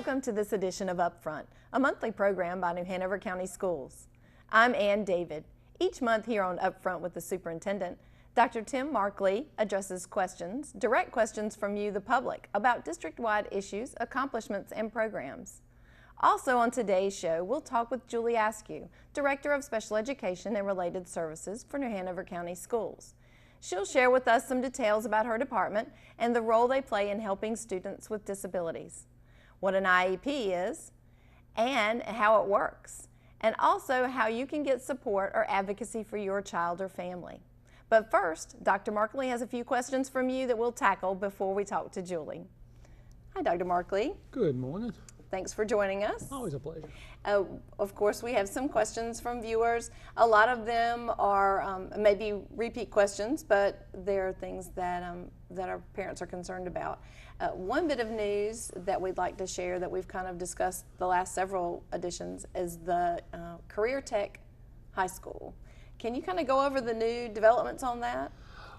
Welcome to this edition of UpFront, a monthly program by New Hanover County Schools. I'm Ann David. Each month here on UpFront with the Superintendent, Dr. Tim Markley addresses questions, direct questions from you, the public, about district-wide issues, accomplishments, and programs. Also on today's show, we'll talk with Julie Askew, Director of Special Education and Related Services for New Hanover County Schools. She'll share with us some details about her department and the role they play in helping students with disabilities, what an IEP is, and how it works, and also how you can get support or advocacy for your child or family. But first, Dr. Markley has a few questions from you that we'll tackle before we talk to Julie. Hi, Dr. Markley. Good morning. Thanks for joining us. Always a pleasure. Of course, we have some questions from viewers. A lot of them are maybe repeat questions, but they're things that our parents are concerned about. One bit of news that we'd like to share that we've kind of discussed the last several editions is the Career Tech High School. Can you kind of go over the new developments on that?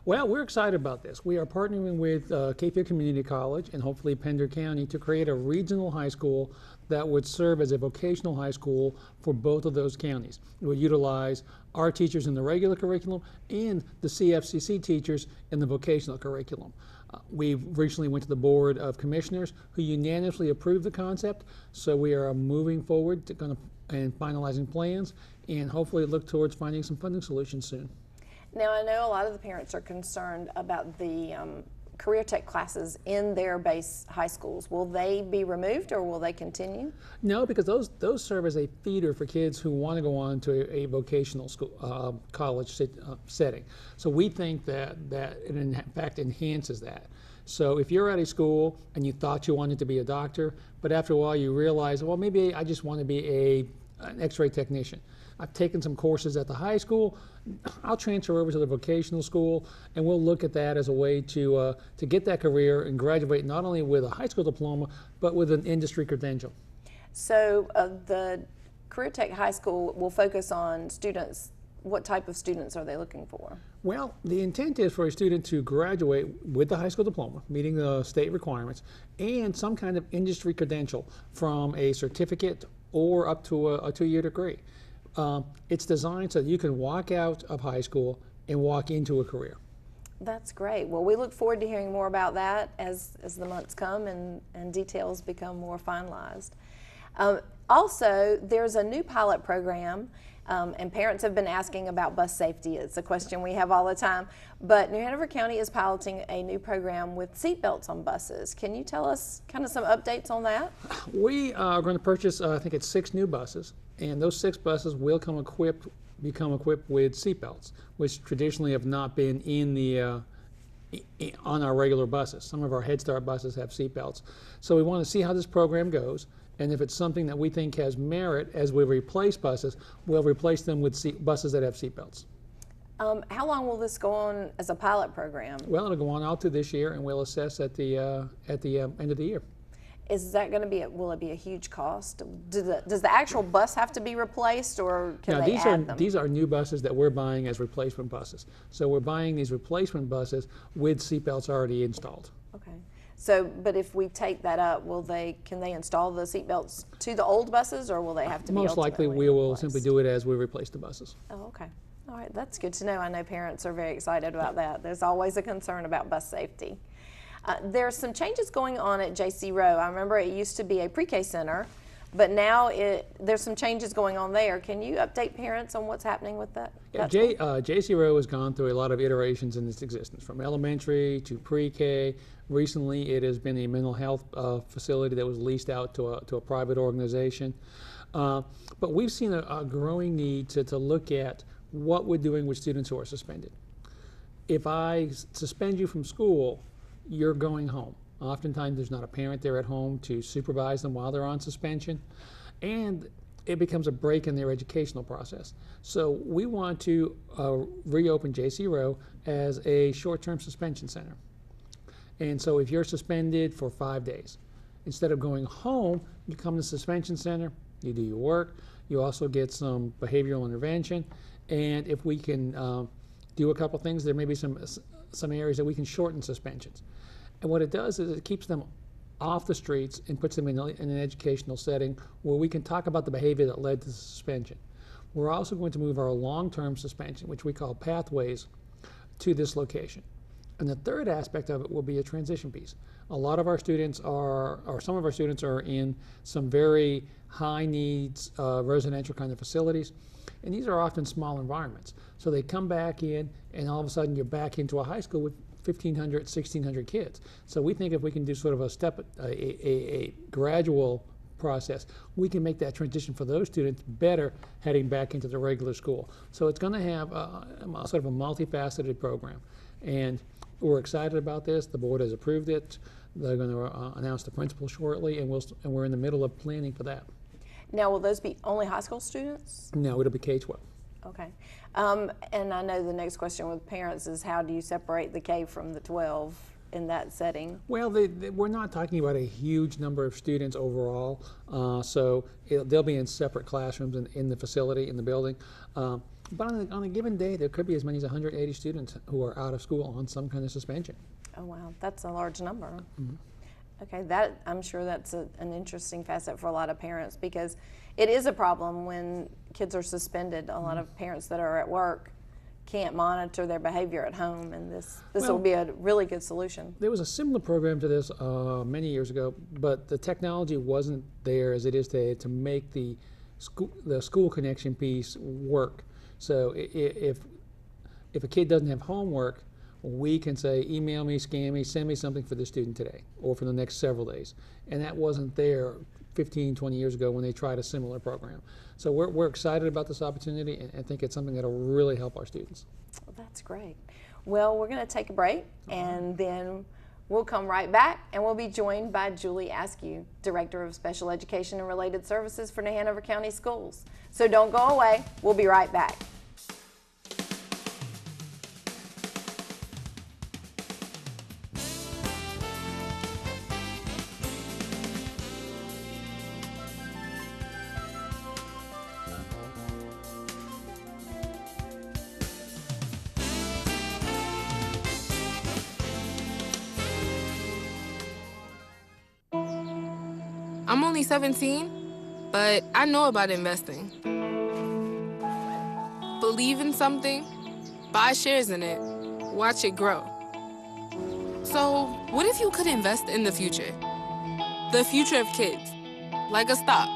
Well, we're excited about this. We are partnering with Cape Fear Community College and hopefully Pender County to create a regional high school that would serve as a vocational high school for both of those counties. It would utilize our teachers in the regular curriculum and the CFCC teachers in the vocational curriculum. We recently went to the Board of Commissioners who unanimously approved the concept, so we are moving forward and finalizing plans and hopefully look towards finding some funding solutions soon. Now, I know a lot of the parents are concerned about the career tech classes in their base high schools. Will they be removed or will they continue? No, because those serve as a feeder for kids who want to go on to a vocational school, college setting. So we think that it in fact enhances that. So if you're at a school and you thought you wanted to be a doctor, but after a while you realize, well, maybe I just want to be an x-ray technician. I've taken some courses at the high school. I'll transfer over to the vocational school, and we'll look at that as a way to get that career and graduate not only with a high school diploma, but with an industry credential. So the Career Tech High School will focus on students. What type of students are they looking for? Well, the intent is for a student to graduate with the high school diploma, meeting the state requirements, and some kind of industry credential from a certificate or up to a 2-year degree. It's designed so that you can walk out of high school and walk into a career. That's great. Well, we look forward to hearing more about that as the months come and details become more finalized. Also, there's a new pilot program, and parents have been asking about bus safety. It's a question we have all the time. But New Hanover County is piloting a new program with seatbelts on buses. Can you tell us kind of some updates on that? We are going to purchase, I think it's 6 new buses. And those 6 buses will become equipped with seatbelts, which traditionally have not been on our regular buses. Some of our Head Start buses have seatbelts. So we want to see how this program goes, and if it's something that we think has merit as we replace buses, we'll replace them with buses that have seatbelts. How long will this go on as a pilot program? Well, it'll go on out to this year, and we'll assess at the end of the year. Is that going to be, will it be a huge cost? Does the actual bus have to be replaced, or can they add them? These are new buses that we're buying as replacement buses. So we're buying these replacement buses with seatbelts already installed. Okay. So, but if we take that up, can they install the seatbelts to the old buses, or will they have to be Most likely we will simply do it as we replace the buses. Oh, okay. All right, that's good to know. I know parents are very excited about that. There's always a concern about bus safety. There's some changes going on at J.C. Rowe. I remember it used to be a pre-K center, but now there's some changes going on there. Can you update parents on what's happening with that? Yeah, J.C. Rowe has gone through a lot of iterations in its existence, from elementary to pre-K. Recently, it has been a mental health facility that was leased out to a private organization. But we've seen a growing need to look at what we're doing with students who are suspended. If I suspend you from school, you're going home. Oftentimes there's not a parent there at home to supervise them while they're on suspension, and it becomes a break in their educational process. So we want to reopen J.C. Rowe as a short-term suspension center. And so if you're suspended for 5 days, instead of going home, you come to the suspension center, you do your work, you also get some behavioral intervention, and if we can do a couple things, there may be some areas that we can shorten suspensions. And what it does is it keeps them off the streets and puts them in an educational setting where we can talk about the behavior that led to the suspension. We're also going to move our long-term suspension, which we call pathways, to this location. And the third aspect of it will be a transition piece. A lot of our students are, or some of our students are in some very high needs residential kind of facilities. And these are often small environments. So they come back in and all of a sudden you're back into a high school with 1,500, 1,600 kids. So we think if we can do sort of a gradual process, we can make that transition for those students better heading back into the regular school. So it's going to have sort of a multifaceted program. And we're excited about this. The board has approved it. They're going to announce the principal shortly, and we're in the middle of planning for that. Now, will those be only high school students? No, it'll be K-12. Okay. And I know the next question with parents is how do you separate the K from the 12 in that setting? Well, we're not talking about a huge number of students overall, so they'll be in separate classrooms in the facility, in the building. But on a given day, there could be as many as 180 students who are out of school on some kind of suspension. Oh, wow. That's a large number. Mm-hmm. Okay, I'm sure that's an interesting facet for a lot of parents because it is a problem when kids are suspended. A lot of parents that are at work can't monitor their behavior at home, and this will be a really good solution. There was a similar program to this many years ago, but the technology wasn't there as it is today to make the school connection piece work. So if a kid doesn't have homework, we can say, email me, scan me, send me something for the student today or for the next several days. And that wasn't there 15, 20 years ago when they tried a similar program. So we're excited about this opportunity and think it's something that will really help our students. Well, that's great. Well, we're going to take a break and then we'll come right back and we'll be joined by Julie Askew, Director of Special Education and Related Services for New Hanover County Schools. So don't go away. We'll be right back. I'm only 17, but I know about investing. Believe in something, buy shares in it, watch it grow. So what if you could invest in the future? The future of kids, like a stock.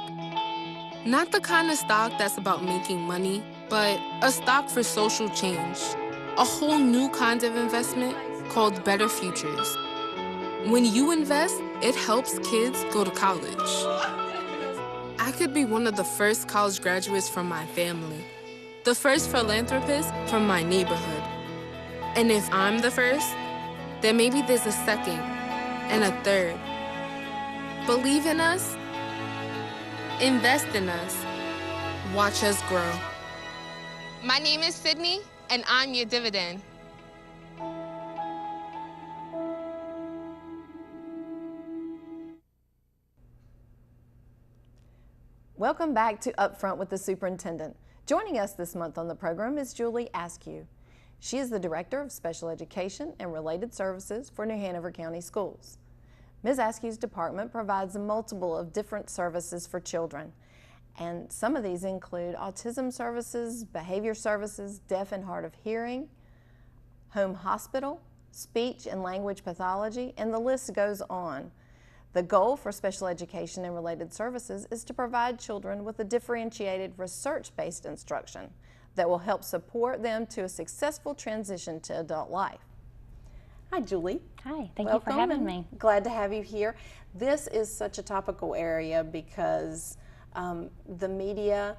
Not the kind of stock that's about making money, but a stock for social change. A whole new kind of investment called Better Futures. When you invest, it helps kids go to college. I could be one of the first college graduates from my family, the first philanthropist from my neighborhood. And if I'm the first, then maybe there's a second and a third. Believe in us, invest in us, watch us grow. My name is Sydney, and I'm your dividend. Welcome back to UpFront with the Superintendent. Joining us this month on the program is Julie Askew. She is the Director of Special Education and Related Services for New Hanover County Schools. Ms. Askew's department provides a multiple of different services for children, and some of these include autism services, behavior services, deaf and hard of hearing, home hospital, speech and language pathology, and the list goes on. The goal for special education and related services is to provide children with a differentiated research-based instruction that will help support them to a successful transition to adult life. Hi, Julie. Hi, thank you for having me. Glad to have you here. This is such a topical area because the media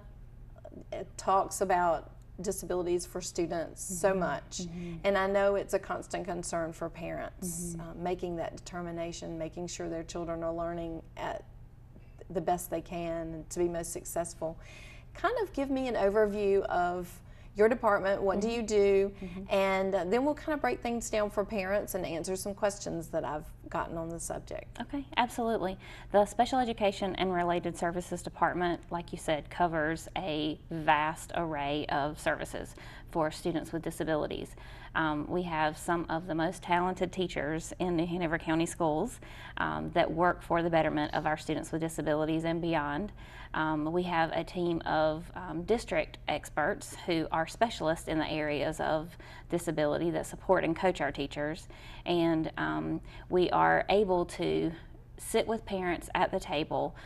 talks about disabilities for students so much, and I know it's a constant concern for parents, making that determination, making sure their children are learning at the best they can and to be most successful. Kind of give me an overview of your department, what do you do, and then we'll kind of break things down for parents and answer some questions that I've gotten on the subject. Okay, absolutely. The Special Education and Related Services Department, like you said, covers a vast array of services for students with disabilities. We have some of the most talented teachers in New Hanover County schools that work for the betterment of our students with disabilities and beyond. We have a team of district experts who are specialists in the areas of disability that support and coach our teachers, and we are able to sit with parents at the table,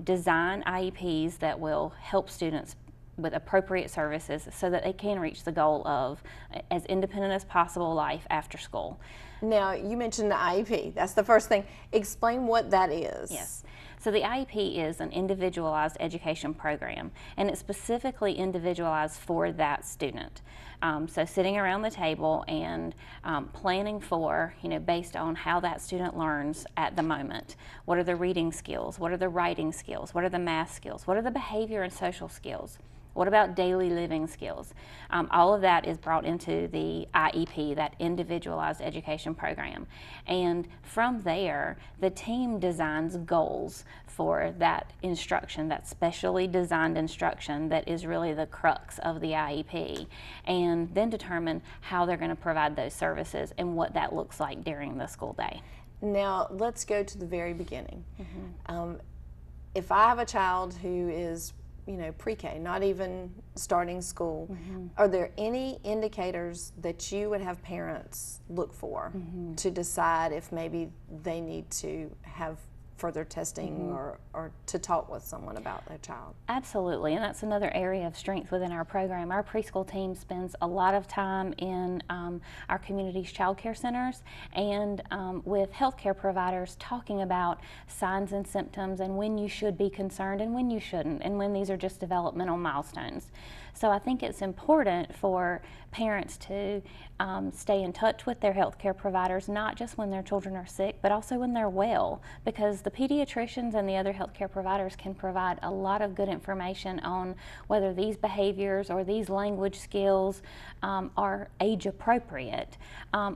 design IEPs that will help students with appropriate services so that they can reach the goal of as independent as possible life after school. Now, you mentioned the IEP. That's the first thing. Explain what that is. Yes. So the IEP is an individualized education program, and it's specifically individualized for that student. So sitting around the table and planning for, based on how that student learns at the moment. What are the reading skills? What are the writing skills? What are the math skills? What are the behavior and social skills? What about daily living skills? All of that is brought into the IEP, that individualized education program. And from there, the team designs goals for that instruction, that specially designed instruction that is really the crux of the IEP, and then determine how they're going to provide those services and what that looks like during the school day. Now, let's go to the very beginning. If I have a child who is pre-K, not even starting school, are there any indicators that you would have parents look for to decide if maybe they need to have further testing or to talk with someone about their child? Absolutely, and that's another area of strength within our program. Our preschool team spends a lot of time in our community's child care centers and with healthcare providers talking about signs and symptoms and when you should be concerned and when you shouldn't, and when these are just developmental milestones. So I think it's important for parents to stay in touch with their healthcare providers, not just when their children are sick, but also when they're well, because the pediatricians and the other healthcare providers can provide a lot of good information on whether these behaviors or these language skills are age appropriate,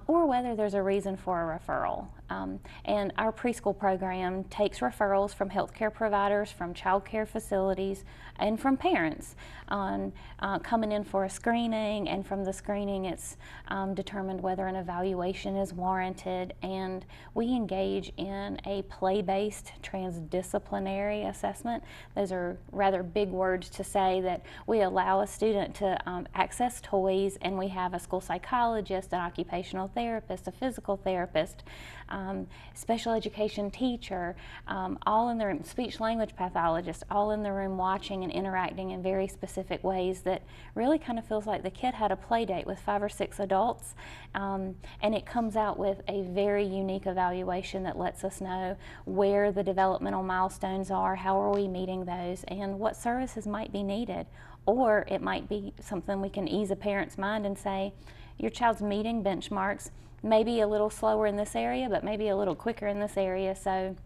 or whether there's a reason for a referral. And our preschool program takes referrals from healthcare providers, from child care facilities, and from parents on coming in for a screening, and from the screening it's determined whether an evaluation is warranted, and we engage in a play-based transdisciplinary assessment. Those are rather big words to say that we allow a student to access toys, and we have a school psychologist, an occupational therapist, a physical therapist, special education teacher, all in the room, speech language pathologist, all in the room watching and interacting in very specific ways that really kind of feels like the kid had a play date with 5 or 6 adults, and it comes out with a very unique evaluation that lets us know where the developmental milestones are, how are we meeting those, and what services might be needed. Or it might be something we can ease a parent's mind and say, your child's meeting benchmarks, maybe a little slower in this area, but maybe a little quicker in this area, so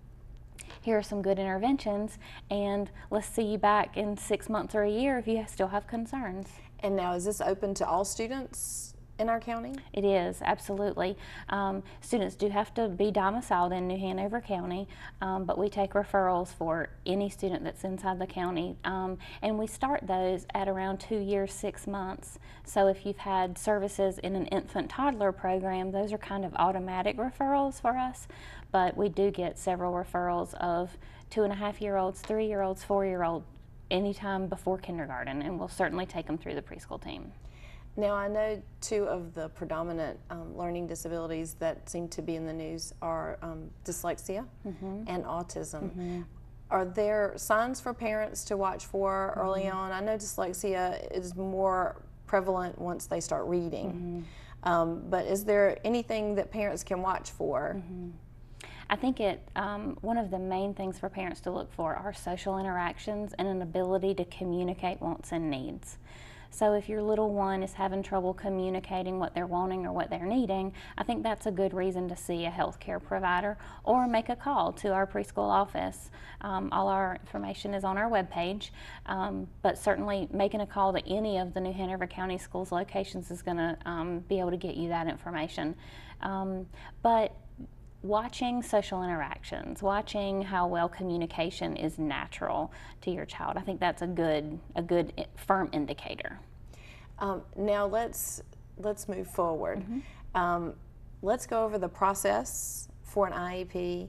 here are some good interventions, and let's see you back in 6 months or a year if you still have concerns. And now, is this open to all students in our county? It is, absolutely. Students do have to be domiciled in New Hanover County, but we take referrals for any student that's inside the county, and we start those at around 2 years, 6 months. So if you've had services in an infant toddler program, those are kind of automatic referrals for us, but we do get several referrals of 2.5-year-olds, 3-year-olds, 4-year-olds, anytime before kindergarten, and we'll certainly take them through the preschool team. Now, I know 2 of the predominant learning disabilities that seem to be in the news are dyslexia and autism. Are there signs for parents to watch for early on? I know dyslexia is more prevalent once they start reading, but is there anything that parents can watch for? I think one of the main things for parents to look for are social interactions and an ability to communicate wants and needs. So if your little one is having trouble communicating what they're wanting or what they're needing, I think that's a good reason to see a healthcare provider or make a call to our preschool office. All our information is on our webpage, but certainly making a call to any of the New Hanover County Schools locations is going to be able to get you that information. But watching social interactions, watching how well communication is natural to your child. I think that's a good firm indicator. Now let's move forward. Let's go over the process for an IEP.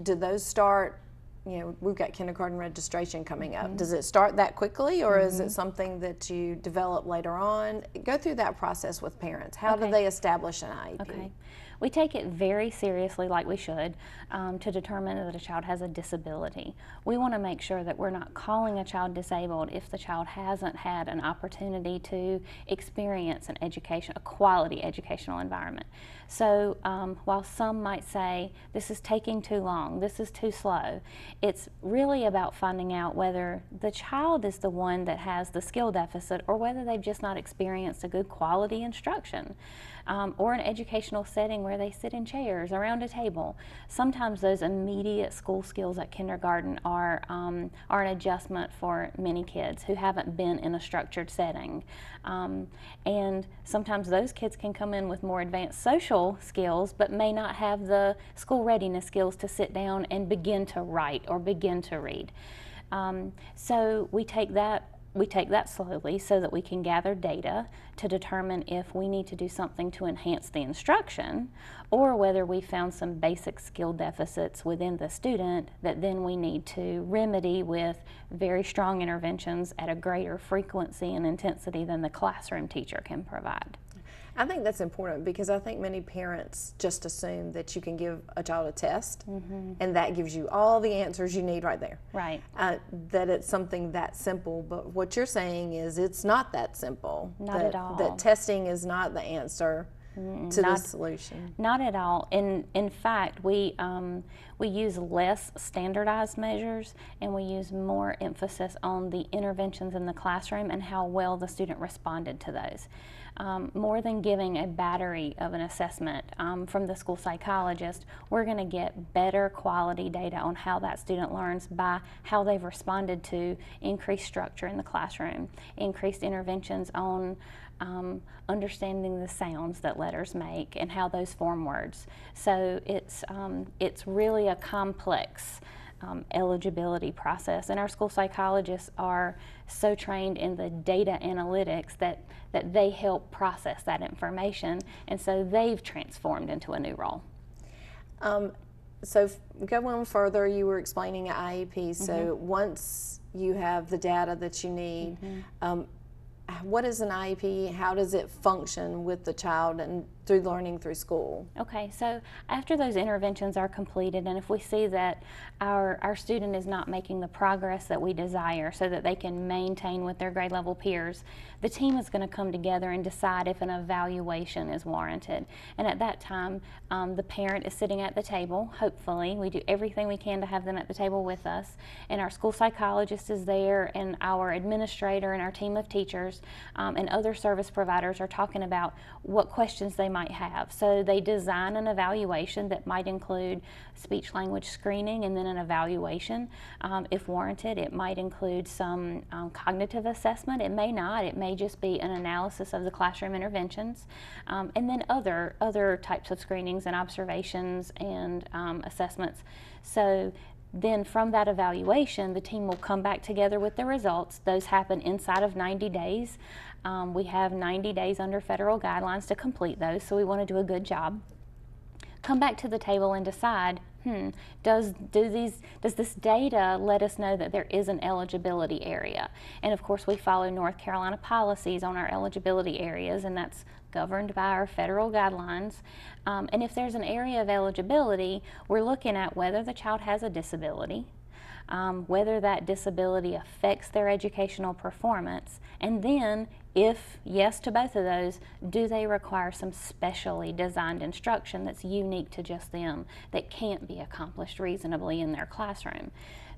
Do those start, we've got kindergarten registration coming up. Does it start that quickly, or is it something that you develop later on? Go through that process with parents. How do they establish an IEP? Okay. We take it very seriously, like we should, to determine that a child has a disability. We want to make sure that we're not calling a child disabled if the child hasn't had an opportunity to experience an education, a quality educational environment. So while some might say, this is taking too long, this is too slow, it's really about finding out whether the child is the one that has the skill deficit or whether they've just not experienced a good quality instruction. Or an educational setting where they sit in chairs around a table. Sometimes those immediate school skills at kindergarten are an adjustment for many kids who haven't been in a structured setting. And sometimes those kids can come in with more advanced social skills but may not have the school readiness skills to sit down and begin to write or begin to read. So we take that slowly so that we can gather data to determine if we need to do something to enhance the instruction or whether we found some basic skill deficits within the student that then we need to remedy with very strong interventions at a greater frequency and intensity than the classroom teacher can provide. I think that's important because I think many parents just assume that you can give a child a test and that gives you all the answers you need right there. Right. That it's something that simple, but what you're saying is it's not that simple. Not at all. That testing is not the answer to the solution. Not at all. In fact, we use less standardized measures and we use more emphasis on the interventions in the classroom and how well the student responded to those. More than giving a battery of an assessment from the school psychologist, we're going to get better quality data on how that student learns by how they've responded to increased structure in the classroom, increased interventions on understanding the sounds that letters make and how those form words. So it's really a complex eligibility process, and our school psychologists are so trained in the data analytics that they help process that information, and so they've transformed into a new role. So go on further, you were explaining an IEP, so once you have the data that you need, what is an IEP? How does it function with the child and through learning through school? Okay, so after those interventions are completed, and if we see that our student is not making the progress that we desire so that they can maintain with their grade level peers, the team is going to come together and decide if an evaluation is warranted. And at that time, the parent is sitting at the table, hopefully. We do everything we can to have them at the table with us. And our school psychologist is there, and our administrator and our team of teachers and other service providers are talking about what questions they might have. So they design an evaluation that might include speech language screening and then an evaluation. If warranted, it might include some cognitive assessment. It may not. It may just be an analysis of the classroom interventions, and then other types of screenings and observations and assessments. So then from that evaluation, the team will come back together with the results. Those happen inside of 90 days. We have 90 days under federal guidelines to complete those, so we want to do a good job. Come back to the table and decide, does this data let us know that there is an eligibility area? And of course we follow North Carolina policies on our eligibility areas, and that's governed by our federal guidelines. And if there's an area of eligibility, we're looking at whether the child has a disability, whether that disability affects their educational performance, and then, if yes to both of those, do they require some specially designed instruction that's unique to just them, that can't be accomplished reasonably in their classroom?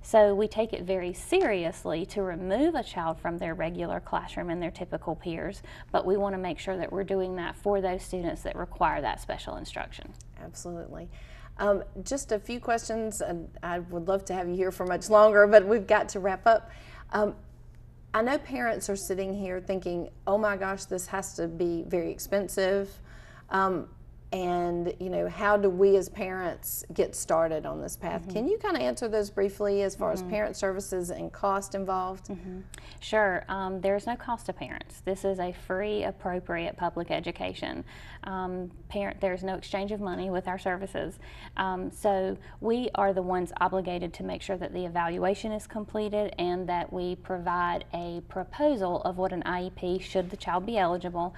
So we take it very seriously to remove a child from their regular classroom and their typical peers, but we want to make sure that we're doing that for those students that require that special instruction. Absolutely. Just a few questions, and I would love to have you here for much longer, but we've got to wrap up. I know parents are sitting here thinking, oh my gosh, this has to be very expensive. And and how do we as parents get started on this path? Can you kind of answer those briefly as far as parent services and cost involved? Sure. There's no cost to parents. This is a free, appropriate public education. There's no exchange of money with our services. So we are the ones obligated to make sure that the evaluation is completed and that we provide a proposal of what an IEP, should the child be eligible,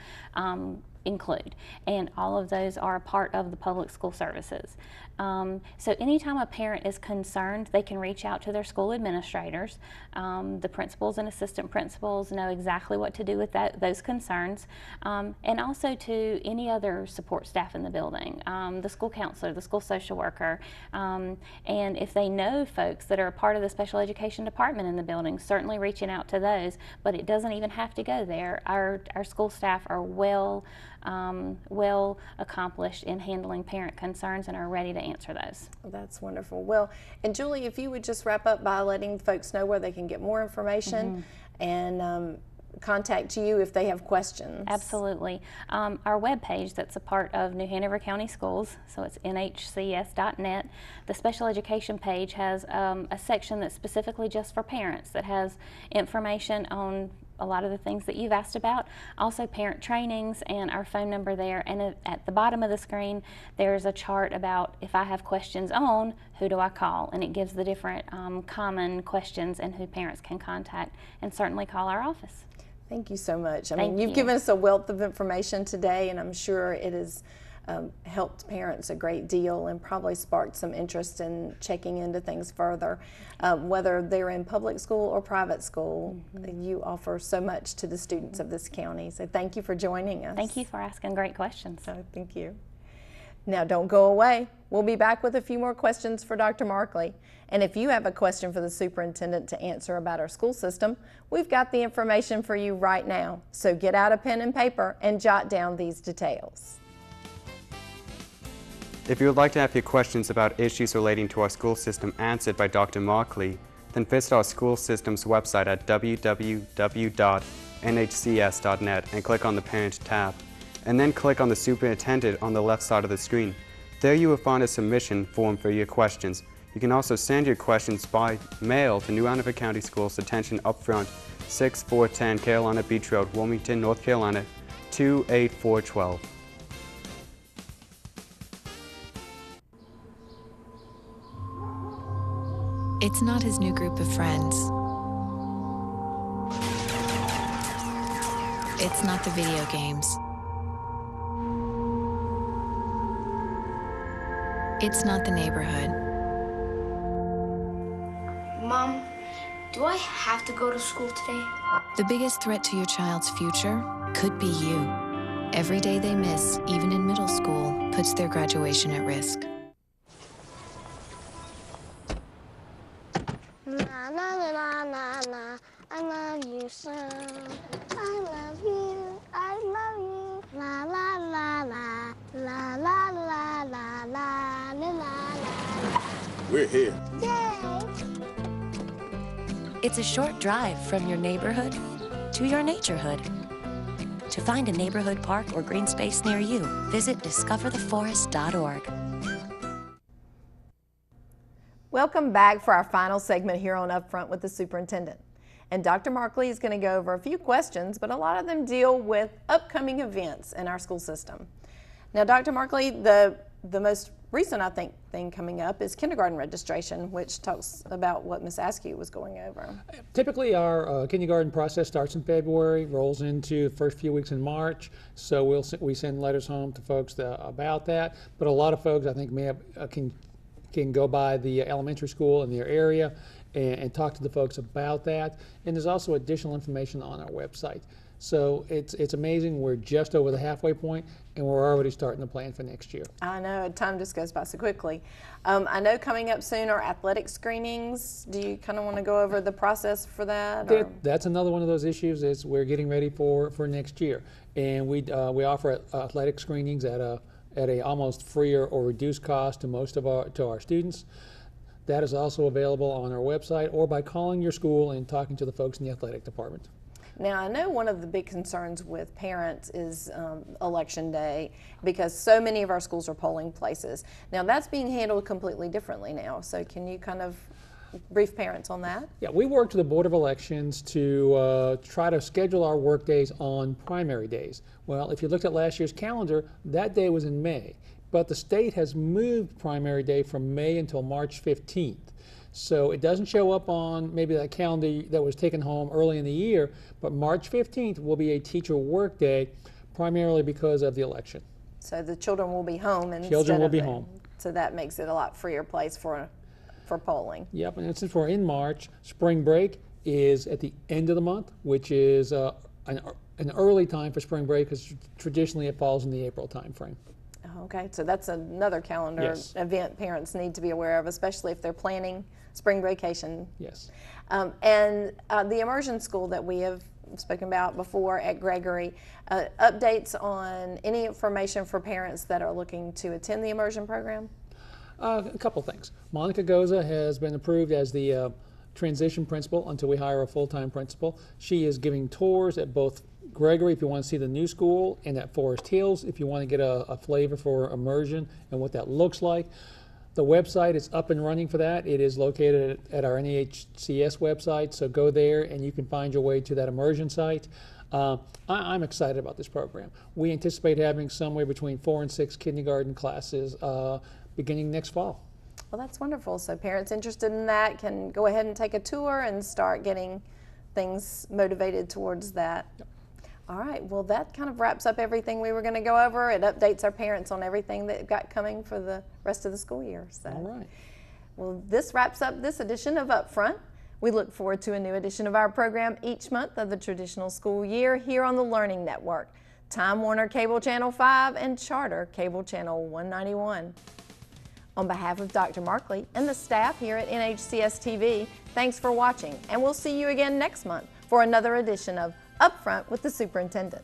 include. And all of those are a part of the public school services. So anytime a parent is concerned, they can reach out to their school administrators. The principals and assistant principals know exactly what to do with those concerns, and also to any other support staff in the building, the school counselor, the school social worker, and if they know folks that are a part of the special education department in the building, certainly reaching out to those, but it doesn't even have to go there. Our school staff are well accomplished in handling parent concerns and are ready to answer those. That's wonderful. Well, and Julie, if you would just wrap up by letting folks know where they can get more information and contact you if they have questions. Absolutely. Our webpage that's a part of New Hanover County Schools, so it's nhcs.net. The special education page has a section that's specifically just for parents that has information on a lot of the things that you've asked about, also parent trainings and our phone number there. And at the bottom of the screen, there's a chart about if I have questions on, who do I call? And it gives the different common questions and who parents can contact, and certainly call our office. Thank you so much. Thank you've you. given us a wealth of information today, and I'm sure it has helped parents a great deal and probably sparked some interest in checking into things further. Whether they're in public school or private school, you offer so much to the students of this county. So thank you for joining us. Thank you for asking great questions. Thank you. Now don't go away. We'll be back with a few more questions for Dr. Markley. And if you have a question for the superintendent to answer about our school system, we've got the information for you right now. So get out a pen and paper and jot down these details. If you would like to have your questions about issues relating to our school system answered by Dr. Markley, then visit our school system's website at www.nhcs.net and click on the Parent tab, and then click on the Superintendent on the left side of the screen. There you will find a submission form for your questions. You can also send your questions by mail to New Hanover County Schools, attention UpFront, 6410 Carolina Beach Road, Wilmington, North Carolina, 28412. It's not his new group of friends. It's not the video games. It's not the neighborhood. Mom, do I have to go to school today? The biggest threat to your child's future could be you. Every day they miss, even in middle school, puts their graduation at risk. La la la la la, I love you so. I love you, I love you. La la la la, la la la la la la la. We're here. Yay! It's a short drive from your neighborhood to your naturehood. To find a neighborhood park or green space near you, visit discovertheforest.org. Welcome back for our final segment here on UpFront with the superintendent. And Dr. Markley is going to go over a few questions, but a lot of them deal with upcoming events in our school system. Now, Dr. Markley, the most recent, I think, thing coming up is kindergarten registration, which talks about what Ms. Askew was going over. Typically, our kindergarten process starts in February, rolls into the first few weeks in March. So we send letters home to folks about that. But a lot of folks, I think, may have can go by the elementary school in their area and talk to the folks about that. And there's also additional information on our website. So it's amazing. We're just over the halfway point, and we're already starting to plan for next year. I know, time just goes by so quickly. I know coming up soon are athletic screenings. Do you kind of want to go over the process for that? That's another one of those issues is we're getting ready for next year. And we offer athletic screenings at a almost free or reduced cost to most of our students. That is also available on our website or by calling your school and talking to the folks in the athletic department. Now, I know one of the big concerns with parents is election day, because so many of our schools are polling places. Now, that's being handled completely differently now. So can you kind of brief parents on that? Yeah, we worked with the Board of Elections to try to schedule our work days on primary days. Well, if you looked at last year's calendar, that day was in May. But the state has moved primary day from May until March 15th. So it doesn't show up on maybe that calendar that was taken home early in the year, but March 15th will be a teacher work day, primarily because of the election. So the children will be home instead Children will of be home. So that makes it a lot freer place for polling. Yep, and since we're in March, spring break is at the end of the month, which is an early time for spring break, because traditionally it falls in the April time frame. Okay, so that's another calendar Yes. event parents need to be aware of, especially if they're planning spring vacation. Yes. And the immersion school that we have spoken about before at Gregory, updates on any information for parents that are looking to attend the immersion program? A couple things. Monica Goza has been approved as the transition principal until we hire a full-time principal. She is giving tours at both Gregory if you want to see the new school, and at Forest Hills if you want to get a flavor for immersion and what that looks like. The website is up and running for that. It is located at our NEHCS website, so go there and you can find your way to that immersion site. I'm excited about this program. We anticipate having somewhere between 4 and 6 kindergarten classes beginning next fall. Well, that's wonderful. So parents interested in that can go ahead and take a tour and start getting things motivated towards that. Yep. All right, well, that kind of wraps up everything we were going to go over. It updates our parents on everything that they've got coming for the rest of the school year. So. All right. Well, this wraps up this edition of UpFront. We look forward to a new edition of our program each month of the traditional school year here on the Learning Network, Time Warner Cable Channel 5 and Charter Cable Channel 191. On behalf of Dr. Markley and the staff here at NHCS TV, thanks for watching, and we'll see you again next month for another edition of UpFront with the Superintendent.